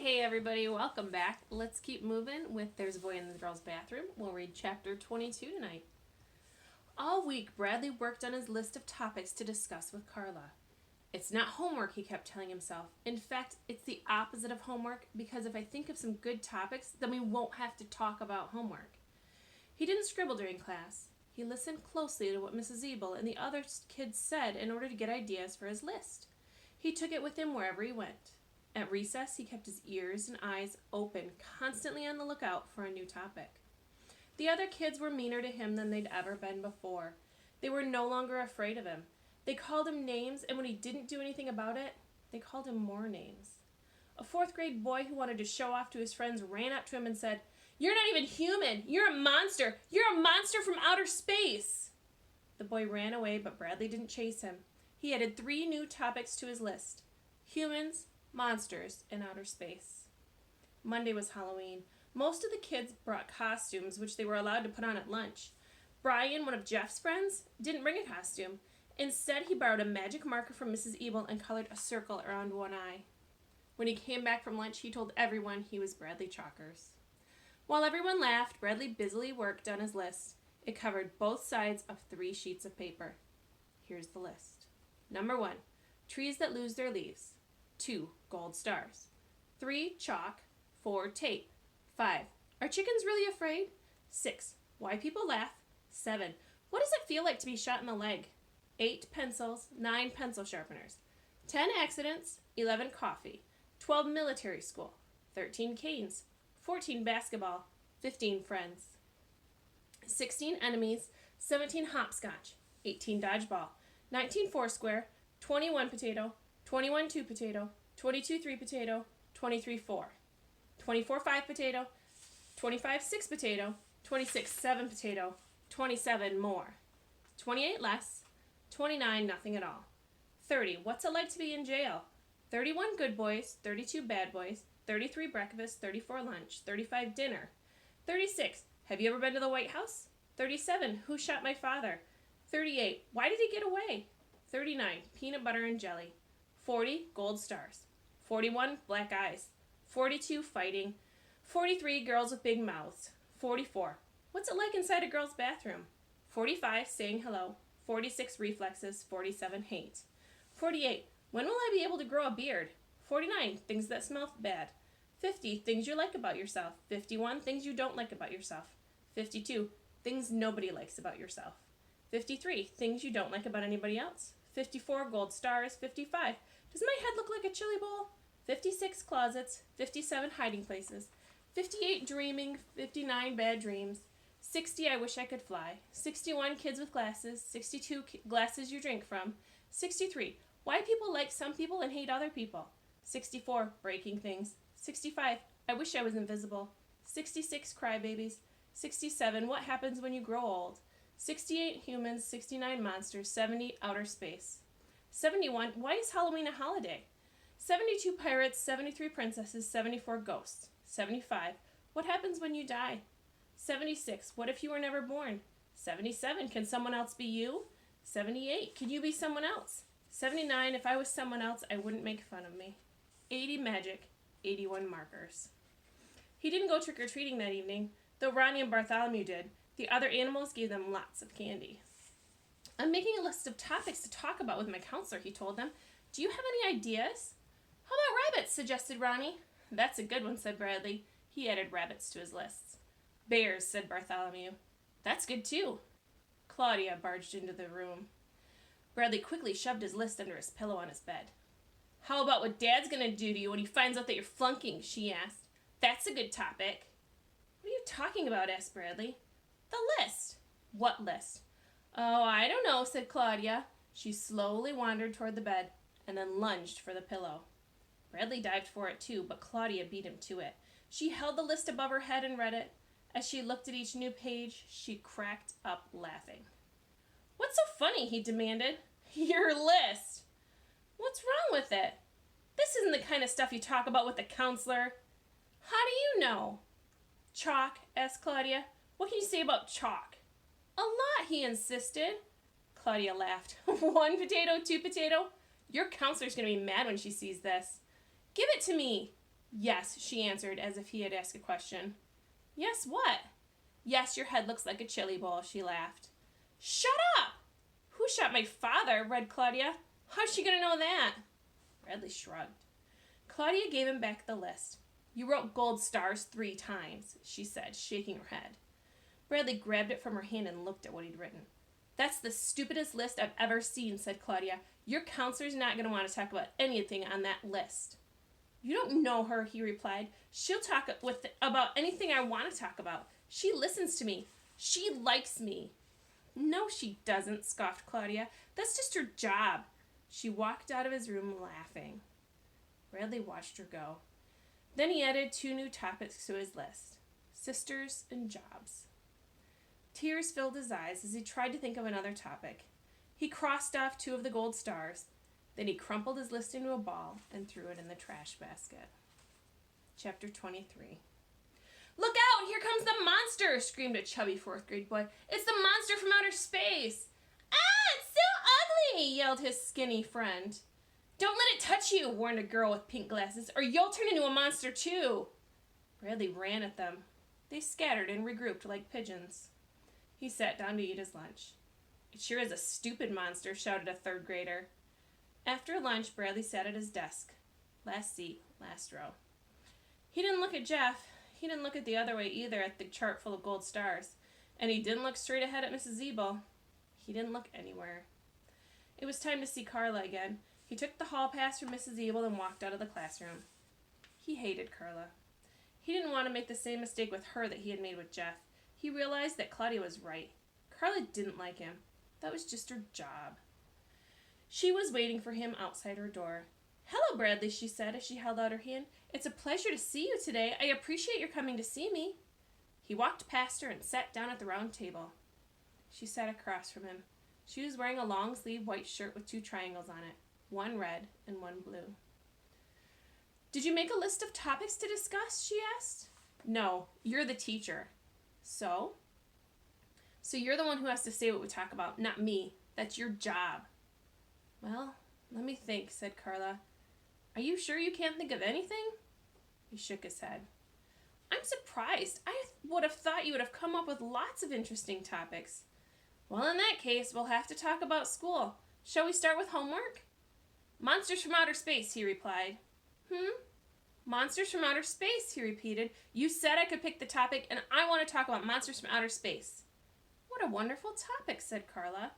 Hey everybody, welcome back. Let's keep moving with There's a Boy in the Girl's Bathroom. We'll read chapter 22 tonight. All week, Bradley worked on his list of topics to discuss with Carla. It's not homework, he kept telling himself. In fact, it's the opposite of homework, because if I think of some good topics, then we won't have to talk about homework. He didn't scribble during class. He listened closely to what Mrs. Ebel and the other kids said in order to get ideas for his list. He took it with him wherever he went. At recess, he kept his ears and eyes open, constantly on the lookout for a new topic. The other kids were meaner to him than they'd ever been before. They were no longer afraid of him. They called him names, and when he didn't do anything about it, they called him more names. A fourth-grade boy who wanted to show off to his friends ran up to him and said, "You're not even human! You're a monster! You're a monster from outer space!" The boy ran away, but Bradley didn't chase him. He added 3 new topics to his list: humans, monsters, and outer space. Monday was Halloween. Most of the kids brought costumes, which they were allowed to put on at lunch. Brian, one of Jeff's friends, didn't bring a costume. Instead, he borrowed a magic marker from Mrs. Ebel and colored a circle around one eye. When he came back from lunch, he told everyone he was Bradley Chalkers. While everyone laughed, Bradley busily worked on his list. It covered both sides of 3 sheets of paper. Here's the list. Number 1, trees that lose their leaves. 2, gold stars. 3, chalk. 4, tape. 5, are chickens really afraid? 6, why people laugh. 7, what does it feel like to be shot in the leg? 8, pencils. 9, pencil sharpeners. 10, accidents. 11, coffee. 12, military school. 13, canes. 14, basketball. 15, friends. 16, enemies. 17, hopscotch. 18, dodgeball. 19, foursquare. 21, potato. 21, 2 potato. 22, 3 potato. 23, 4. 24, 5 potato. 25, 6 potato. 26, 7 potato. 27, more. 28, less. 29, nothing at all. 30, what's it like to be in jail? 31, good boys. 32, bad boys. 33, breakfast. 34, lunch. 35, dinner. 36, have you ever been to the White House? 37, who shot my father? 38, why did he get away? 39, peanut butter and jelly. 40, gold stars. 41, black eyes. 42, fighting. 43, girls with big mouths. 44, what's it like inside a girl's bathroom? 45, saying hello. 46, reflexes. 47, hate. 48, when will I be able to grow a beard? 49, things that smell bad. 50, things you like about yourself. 51, things you don't like about yourself. 52, things nobody likes about yourself. 53, things you don't like about anybody else. 54, gold stars. 55, does my head look like a chili bowl? 56, closets. 57, hiding places. 58, dreaming. 59, bad dreams. 60, I wish I could fly. 61, kids with glasses. 62, glasses you drink from. 63, why people like some people and hate other people. 64, breaking things. 65, I wish I was invisible. 66, crybabies. 67, what happens when you grow old. 68, humans. 69, monsters. 70, outer space. 71, why is Halloween a holiday? 72, pirates. 73, princesses. 74, ghosts. 75, what happens when you die? 76, what if you were never born? 77, can someone else be you? 78, can you be someone else? 79, if I was someone else, I wouldn't make fun of me. 80, magic. 81, markers. He didn't go trick-or-treating that evening, though Ronnie and Bartholomew did. The other animals gave them lots of candy. I'm making a list of topics to talk about with my counselor, he told them. Do you have any ideas? How about rabbits, suggested Ronnie. That's a good one, said Bradley. He added rabbits to his lists. Bears, said Bartholomew. That's good, too. Claudia barged into the room. Bradley quickly shoved his list under his pillow on his bed. How about what Dad's going to do to you when he finds out that you're flunking, she asked. That's a good topic. What are you talking about, asked Bradley. The list. What list? Oh, I don't know, said Claudia. She slowly wandered toward the bed and then lunged for the pillow. Bradley dived for it too, but Claudia beat him to it. She held the list above her head and read it. As she looked at each new page, she cracked up laughing. What's so funny? He demanded. Your list. What's wrong with it? This isn't the kind of stuff you talk about with the counselor. How do you know? Chalk, asked Claudia. What can you say about chalk? A lot, he insisted. Claudia laughed. 1 potato, 2 potato? Your counselor's going to be mad when she sees this. Give it to me. Yes, she answered as if he had asked a question. Yes, what? Yes, your head looks like a chili bowl, she laughed. Shut up! Who shot my father? Read Claudia. How's she going to know that? Bradley shrugged. Claudia gave him back the list. You wrote gold stars 3 times, she said, shaking her head. Bradley grabbed it from her hand and looked at what he'd written. That's the stupidest list I've ever seen, said Claudia. Your counselor's not going to want to talk about anything on that list. You don't know her, he replied. She'll talk about anything I want to talk about. She listens to me. She likes me. No, she doesn't, scoffed Claudia. That's just her job. She walked out of his room laughing. Bradley watched her go. Then he added 2 new topics to his list. Sisters and jobs. Tears filled his eyes as he tried to think of another topic. He crossed off 2 of the gold stars. Then he crumpled his list into a ball and threw it in the trash basket. Chapter 23. Look out! Here comes the monster! Screamed a chubby 4th grade boy. It's the monster from outer space! Ah! It's so ugly! Yelled his skinny friend. Don't let it touch you! Warned a girl with pink glasses, or you'll turn into a monster too! Bradley ran at them. They scattered and regrouped like pigeons. He sat down to eat his lunch. It sure is a stupid monster, shouted a 3rd grader. After lunch, Bradley sat at his desk. Last seat, last row. He didn't look at Jeff. He didn't look at the other way either at the chart full of gold stars. And he didn't look straight ahead at Mrs. Ebel. He didn't look anywhere. It was time to see Carla again. He took the hall pass from Mrs. Ebel and walked out of the classroom. He hated Carla. He didn't want to make the same mistake with her that he had made with Jeff. He realized that Claudia was right. Carla didn't like him. That was just her job. She was waiting for him outside her door. Hello, Bradley, she said as she held out her hand. It's a pleasure to see you today. I appreciate your coming to see me. He walked past her and sat down at the round table. She sat across from him. She was wearing a long-sleeved white shirt with 2 triangles on it, 1 red and 1 blue. Did you make a list of topics to discuss? She asked. No, you're the teacher. So? So you're the one who has to say what we talk about, not me. That's your job. Well, let me think, said Carla. Are you sure you can't think of anything? He shook his head. I'm surprised. I would have thought you would have come up with lots of interesting topics. Well, in that case, we'll have to talk about school. Shall we start with homework? Monsters from outer space, he replied. Monsters from outer space, he repeated. You said I could pick the topic, and I want to talk about monsters from outer space. What a wonderful topic, said Carla.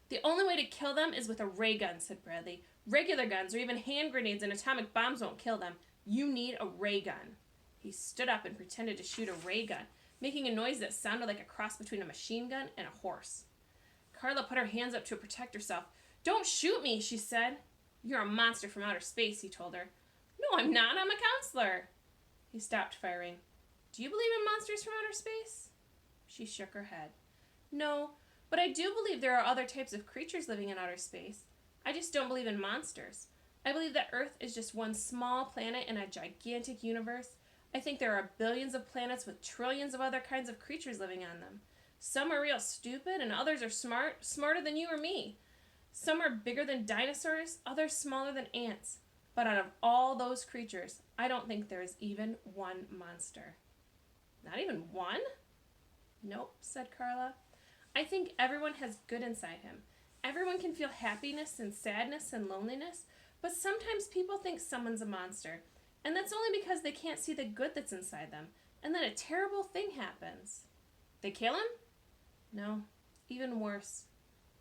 The only way to kill them is with a ray gun, said Bradley. Regular guns or even hand grenades and atomic bombs won't kill them. You need a ray gun. He stood up and pretended to shoot a ray gun, making a noise that sounded like a cross between a machine gun and a horse. Carla put her hands up to protect herself. Don't shoot me, she said. You're a monster from outer space, he told her. No, I'm not. I'm a counselor. He stopped firing. Do you believe in monsters from outer space? She shook her head. No, but I do believe there are other types of creatures living in outer space. I just don't believe in monsters. I believe that Earth is just one small planet in a gigantic universe. I think there are billions of planets with trillions of other kinds of creatures living on them. Some are real stupid and others are smarter than you or me. Some are bigger than dinosaurs, others smaller than ants. But out of all those creatures, I don't think there is even one monster. Not even one? Nope, said Carla. I think everyone has good inside him. Everyone can feel happiness and sadness and loneliness, but sometimes people think someone's a monster, and that's only because they can't see the good that's inside them, and then a terrible thing happens. They kill him? No, even worse.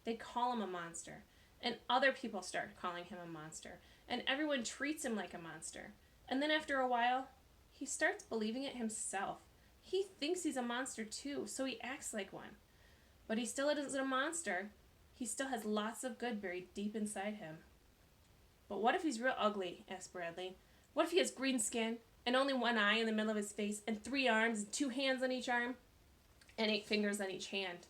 They call him a monster, and other people start calling him a monster, and everyone treats him like a monster. And then after a while, he starts believing it himself. He thinks he's a monster too, so he acts like one. But he still isn't a monster. He still has lots of good buried deep inside him. But what if he's real ugly? Asked Bradley. What if he has green skin, and only 1 eye in the middle of his face, and 3 arms, and 2 hands on each arm, and 8 fingers on each hand?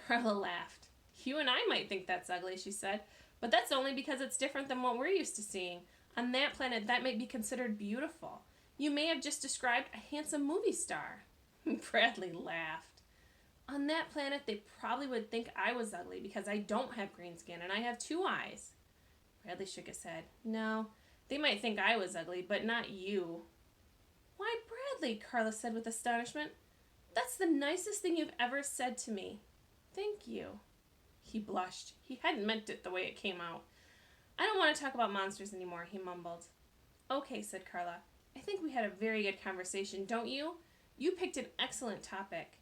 Carla laughed. You and I might think that's ugly, she said, but that's only because it's different than what we're used to seeing. On that planet, that might be considered beautiful. You may have just described a handsome movie star. Bradley laughed. On that planet, they probably would think I was ugly because I don't have green skin and I have 2 eyes. Bradley shook his head. No, They might think I was ugly, but not you. Why, Bradley, Carla said with astonishment. That's the nicest thing you've ever said to me. Thank you. He blushed. He hadn't meant it the way it came out. I don't want to talk about monsters anymore, he mumbled. Okay, said Carla. I think we had a very good conversation, don't you? You picked an excellent topic.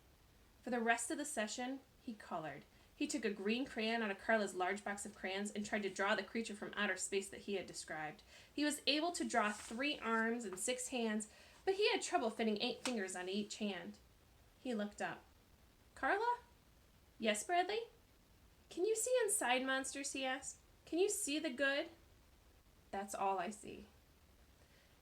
For the rest of the session, he colored. He took a green crayon out of Carla's large box of crayons and tried to draw the creature from outer space that he had described. He was able to draw 3 arms and 6 hands, but he had trouble fitting 8 fingers on each hand. He looked up. Carla? Yes, Bradley? Can you see inside monsters, he asked. Can you see the good? That's all I see.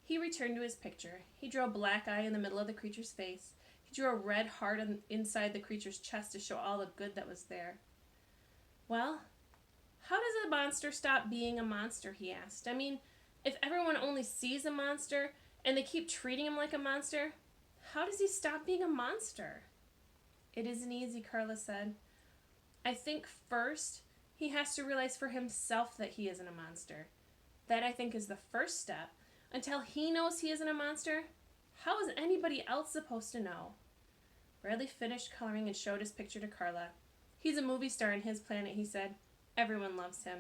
He returned to his picture. He drew a black eye in the middle of the creature's face. He drew a red heart inside the creature's chest to show all the good that was there. Well, how does a monster stop being a monster, he asked. I mean, if everyone only sees a monster and they keep treating him like a monster, how does he stop being a monster? It isn't easy, Carla said. I think first he has to realize for himself that he isn't a monster. That, I think, is the first step. Until he knows he isn't a monster, how is anybody else supposed to know? Bradley finished coloring and showed his picture to Carla. He's a movie star in his planet, he said. Everyone loves him.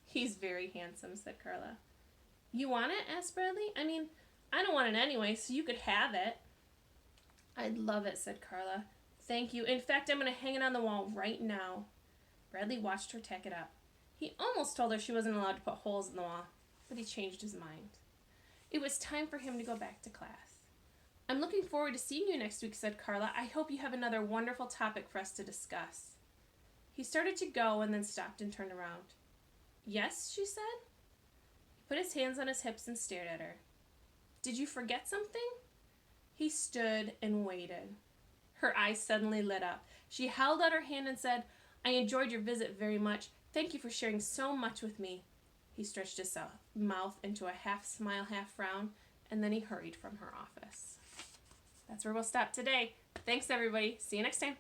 He's very handsome, said Carla. You want it? Asked Bradley. I mean, I don't want it anyway, so you could have it. I'd love it, said Carla. Thank you. In fact, I'm going to hang it on the wall right now. Bradley watched her tack it up. He almost told her she wasn't allowed to put holes in the wall, but he changed his mind. It was time for him to go back to class. I'm looking forward to seeing you next week, said Carla. I hope you have another wonderful topic for us to discuss. He started to go and then stopped and turned around. Yes, she said. He put his hands on his hips and stared at her. Did you forget something? He stood and waited. Her eyes suddenly lit up. She held out her hand and said, I enjoyed your visit very much. Thank you for sharing so much with me. He stretched his mouth into a half smile, half frown, and then he hurried from her office. That's where we'll stop today. Thanks, everybody. See you next time.